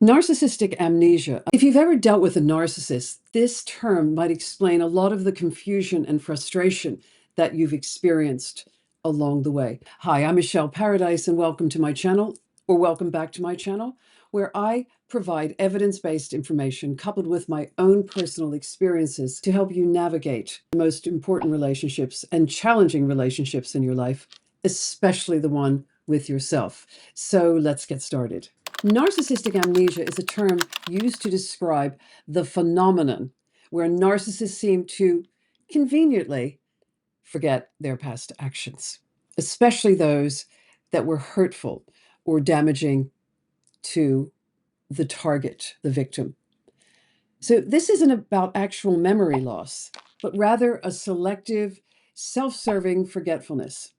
Narcissistic amnesia. If you've ever dealt with a narcissist, this term might explain a lot of the confusion and frustration that you've experienced along the way. Hi, I'm Michele Paradise, and welcome to my channel, or welcome back to my channel, where I provide evidence-based information coupled with my own personal experiences to help you navigate the most important relationships and challenging relationships in your life, especially the one with yourself. So let's get started. Narcissistic amnesia is a term used to describe the phenomenon where narcissists seem to conveniently forget their past actions, especially those that were hurtful or damaging to the target, the victim. So this isn't about actual memory loss, but rather a selective, self-serving forgetfulness.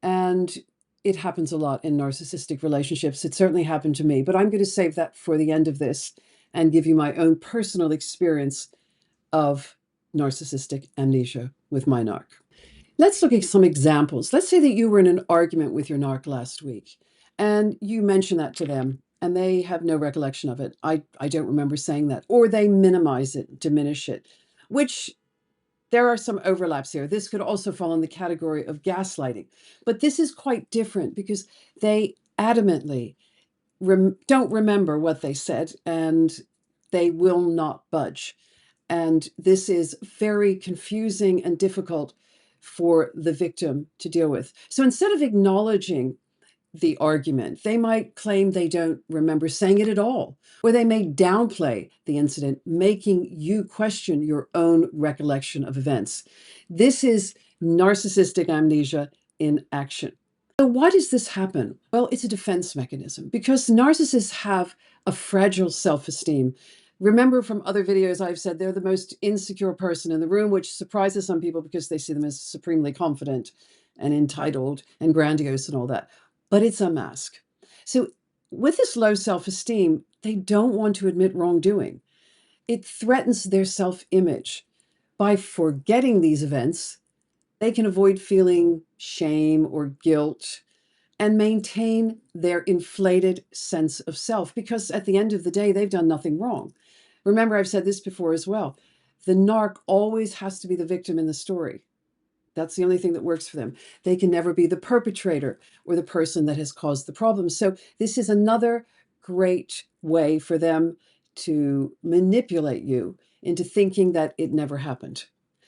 And it happens a lot in narcissistic relationships. It certainly happened to me, but I'm going to save that for the end of this and give you my own personal experience of narcissistic amnesia with my narc. Let's look at some examples. Let's say that you were in an argument with your narc last week and you mention that to them and they have no recollection of it. I don't remember saying that, or they minimize it, diminish it, which there are some overlaps here. This could also fall in the category of gaslighting, but this is quite different because they adamantly don't remember what they said and they will not budge. And this is very confusing and difficult for the victim to deal with. So instead of acknowledging the argument, they might claim they don't remember saying it at all, or they may downplay the incident, making you question your own recollection of events. This is narcissistic amnesia in action. So why does this happen? Well, it's a defense mechanism because narcissists have a fragile self-esteem. Remember from other videos I've said they're the most insecure person in the room, which surprises some people because they see them as supremely confident and entitled and grandiose and all that. But it's a mask. So with this low self-esteem, they don't want to admit wrongdoing. It threatens their self-image. By forgetting these events, they can avoid feeling shame or guilt and maintain their inflated sense of self because at the end of the day, they've done nothing wrong. Remember, I've said this before as well. The narc always has to be the victim in the story. That's the only thing that works for them. They can never be the perpetrator or the person that has caused the problem. So this is another great way for them to manipulate you into thinking that it never happened.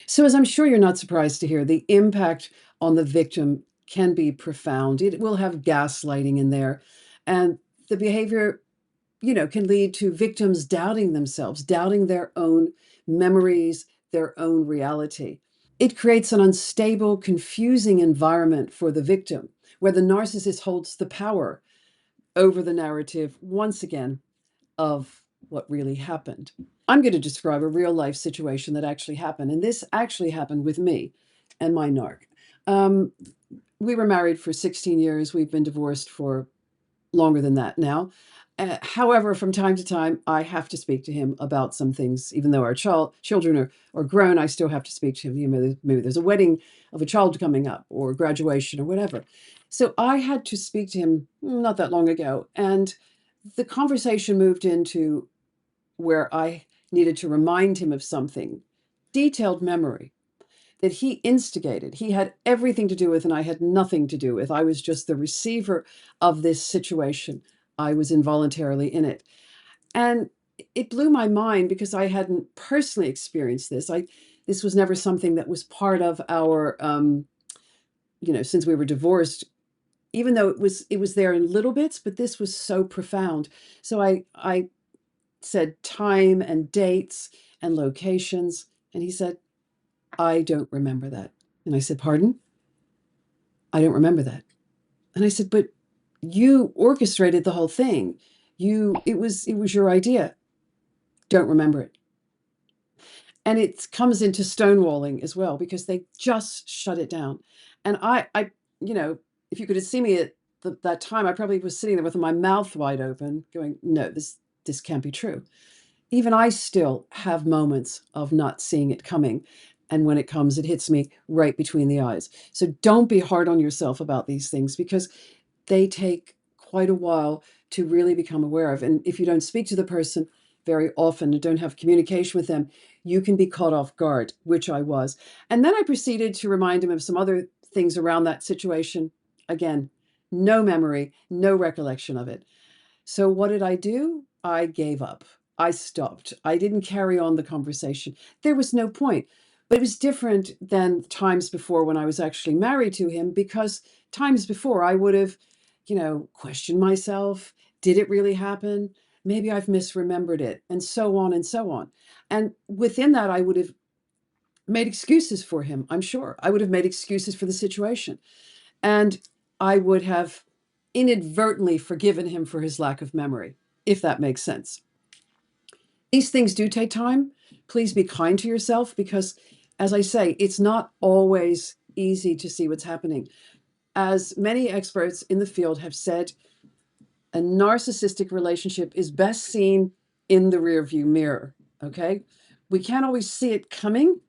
So as I'm sure you're not surprised to hear, the impact on the victim can be profound. It will have gaslighting in there. And the behavior, can lead to victims doubting themselves, doubting their own memories, their own reality. It creates an unstable, confusing environment for the victim, where the narcissist holds the power over the narrative, once again, of what really happened. I'm going to describe a real life situation that actually happened, and this actually happened with me and my narc. We were married for 16 years. We've been divorced for longer than that now. However, from time to time, I have to speak to him about some things. Even though our children are grown, I still have to speak to him. Maybe there's a wedding of a child coming up or graduation or whatever. So I had to speak to him not that long ago. And the conversation moved into where I needed to remind him of something, detailed memory that he instigated. He had everything to do with, and I had nothing to do with. I was just the receiver of this situation. I was involuntarily in it. And it blew my mind because I hadn't personally experienced this. This was never something that was part of our, since we were divorced, even though it was there in little bits, but this was so profound. So I said time and dates and locations, and he said, I don't remember that. And I said, pardon? I don't remember that. And I said, but you orchestrated the whole thing. It was your idea. Don't remember it. And it comes into stonewalling as well, because they just shut it down. And I if you could have seen me at that time, I probably was sitting there with my mouth wide open going, no, this can't be true. Even I still have moments of not seeing it coming. And when it comes, it hits me right between the eyes. So don't be hard on yourself about these things because they take quite a while to really become aware of. And if you don't speak to the person very often and don't have communication with them, you can be caught off guard, which I was. And then I proceeded to remind him of some other things around that situation. Again, no memory, no recollection of it. So what did I do? I gave up. I stopped. I didn't carry on the conversation. There was no point. But it was different than times before when I was actually married to him, because times before I would have, questioned myself. Did it really happen? Maybe I've misremembered it, and so on and so on. And within that, I would have made excuses for him, I'm sure. I would have made excuses for the situation. And I would have inadvertently forgiven him for his lack of memory, if that makes sense. These things do take time. Please be kind to yourself because, as I say, it's not always easy to see what's happening. As many experts in the field have said, a narcissistic relationship is best seen in the rearview mirror, okay? We can't always see it coming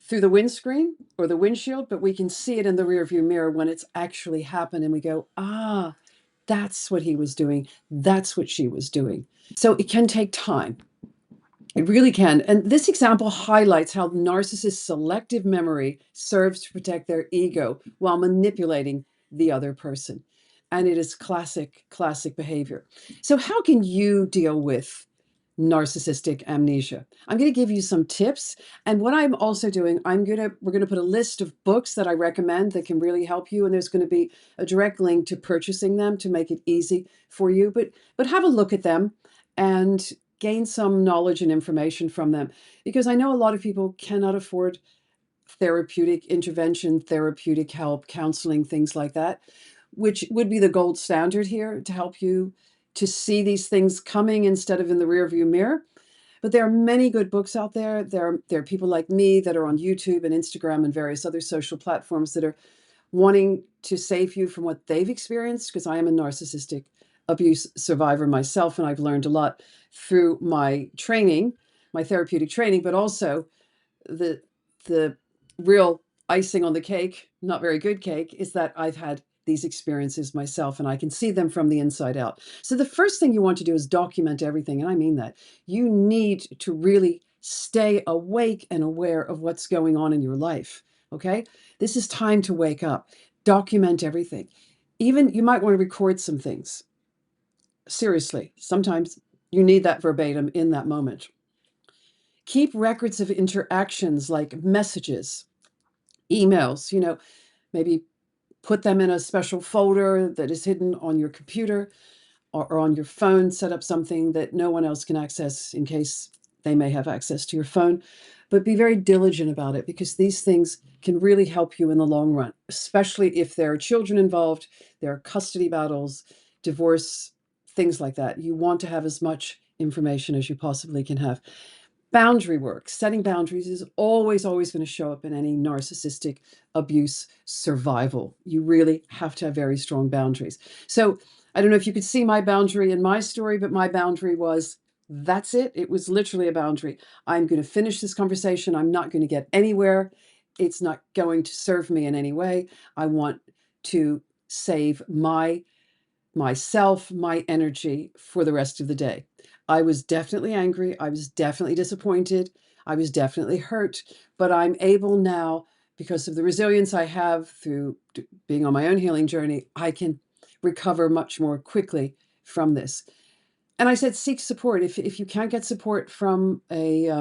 through the windscreen or the windshield, but we can see it in the rearview mirror when it's actually happened and we go, that's what he was doing. That's what she was doing. So it can take time. It really can. And this example highlights how narcissists' selective memory serves to protect their ego while manipulating the other person. And it is classic behavior. So how can you deal with narcissistic amnesia? I'm going to give you some tips. And what I'm also doing, we're going to put a list of books that I recommend that can really help you. And there's going to be a direct link to purchasing them to make it easy for you. But have a look at them and gain some knowledge and information from them, because I know a lot of people cannot afford therapeutic intervention, therapeutic help, counseling, things like that, which would be the gold standard here to help you to see these things coming instead of in the rearview mirror. But there are many good books out there. There are people like me that are on YouTube and Instagram and various other social platforms that are wanting to save you from what they've experienced, because I am a narcissistic abuse survivor myself, and I've learned a lot through my training, my therapeutic training, but also the real icing on the cake, not very good cake, is that I've had these experiences myself and I can see them from the inside out. So the first thing you want to do is document everything, and I mean that. You need to really stay awake and aware of what's going on in your life, okay? This is time to wake up. Document everything. Even you might want to record some things. Seriously, sometimes you need that verbatim in that moment. Keep records of interactions like messages, emails, maybe put them in a special folder that is hidden on your computer or on your phone. Set up something that no one else can access in case they may have access to your phone. But be very diligent about it, because these things can really help you in the long run, especially if there are children involved, there are custody battles, divorce, things like that. You want to have as much information as you possibly can have. Boundary work, setting boundaries is always going to show up in any narcissistic abuse survival. You really have to have very strong boundaries. So I don't know if you could see my boundary in my story, but my boundary was, that's it. It was literally a boundary. I'm going to finish this conversation. I'm not going to get anywhere. It's not going to serve me in any way. I want to save myself, my energy for the rest of the day. I was definitely angry. I was definitely disappointed. I was definitely hurt, but I'm able now, because of the resilience I have through being on my own healing journey, I can recover much more quickly from this. And I said, seek support. If you can't get support from a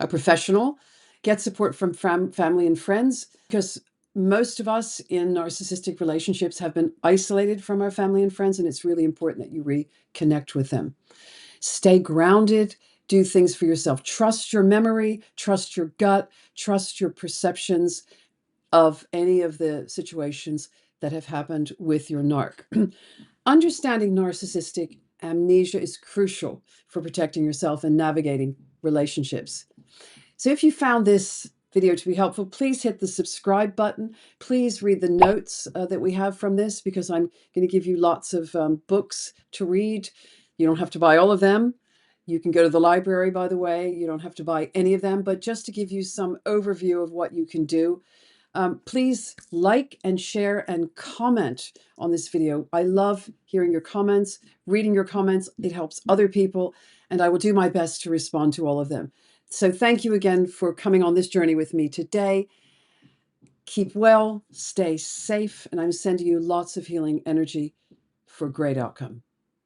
professional, get support from family and friends, because most of us in narcissistic relationships have been isolated from our family and friends, and it's really important that you reconnect with them. Stay grounded, do things for yourself. Trust your memory, trust your gut, trust your perceptions of any of the situations that have happened with your narc. Understanding narcissistic amnesia is crucial for protecting yourself and navigating relationships. So if you found this video to be helpful, please hit the subscribe button. Please read the notes that we have from this, because I'm going to give you lots of books to read. You don't have to buy all of them. You can go to the library, by the way. You don't have to buy any of them, but just to give you some overview of what you can do. Please like and share and comment on this video. I love hearing your comments, reading your comments. It helps other people, and I will do my best to respond to all of them. So thank you again for coming on this journey with me today. Keep well, stay safe, and I'm sending you lots of healing energy for great outcome.